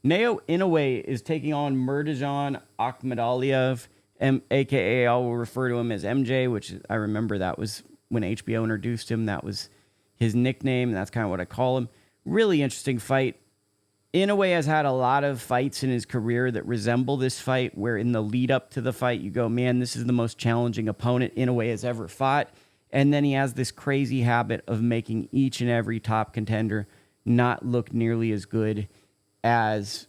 Naoya Inoue is taking on Murodjon Akhmadaliev, a.k.a. I will refer to him as MJ, which I remember that was when HBO introduced him. That was his nickname. That's kind of what I call him. Really interesting fight. Inoue has had a lot of fights in his career that resemble this fight, where in the lead up to the fight, you go, man, this is the most challenging opponent Inoue has ever fought. And then he has this crazy habit of making each and every top contender not look nearly as good as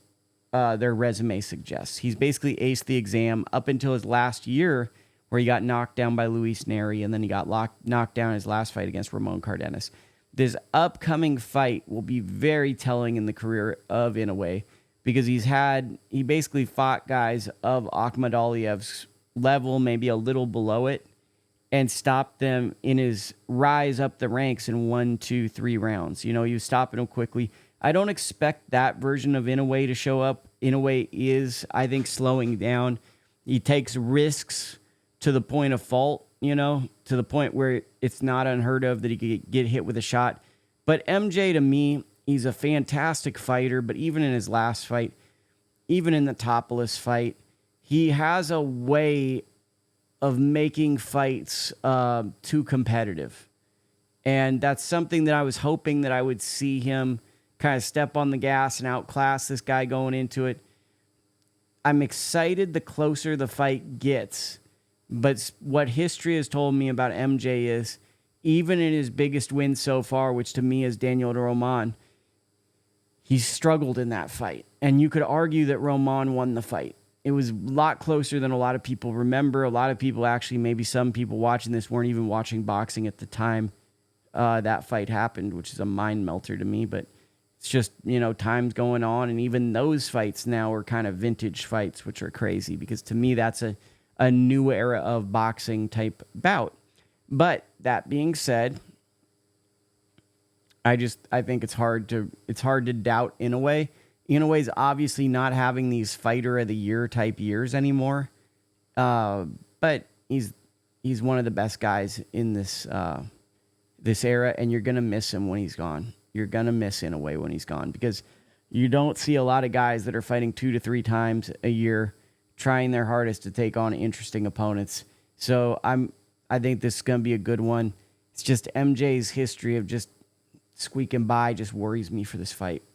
their resume suggests. He's basically aced the exam up until his last year, where he got knocked down by Luis Neri, and then he got knocked down in his last fight against Ramon Cardenas. This upcoming fight will be very telling in the career of Inoue, because he basically fought guys of Akhmadaliev's level, maybe a little below it, and stopped them in his rise up the ranks in 1, 2, 3 rounds. You know, he was stopping them quickly. I don't expect that version of Inoue to show up. Inoue is, I think, slowing down. He takes risks to the point of fault, you know, to the point where it's not unheard of that he could get hit with a shot. But MJ, to me, he's a fantastic fighter, but even in his last fight, even in the Topless fight, he has a way of making fights too competitive. And that's something that I was hoping that I would see him kind of step on the gas and outclass this guy going into it. I'm excited the closer the fight gets. But what history has told me about MJ is, even in his biggest win so far, which to me is Daniel Roman, he's struggled in that fight. And you could argue that Roman won the fight. It was a lot closer than a lot of people remember. A lot of people actually, maybe some people watching this weren't even watching boxing at the time that fight happened, which is a mind melter to me. But it's just, you know, time's going on. And even those fights now are kind of vintage fights, which are crazy, because to me, that's a new era of boxing type bout. But that being said, I think it's hard to doubt Inoue. Inoue's obviously not having these fighter of the year type years anymore. But he's one of the best guys in this era, and you're gonna miss him when he's gone. You're gonna miss Inoue when he's gone, because you don't see a lot of guys that are fighting 2 to 3 times a year, trying their hardest to take on interesting opponents. So I think this is going to be a good one. It's just MJ's history of just squeaking by just worries me for this fight.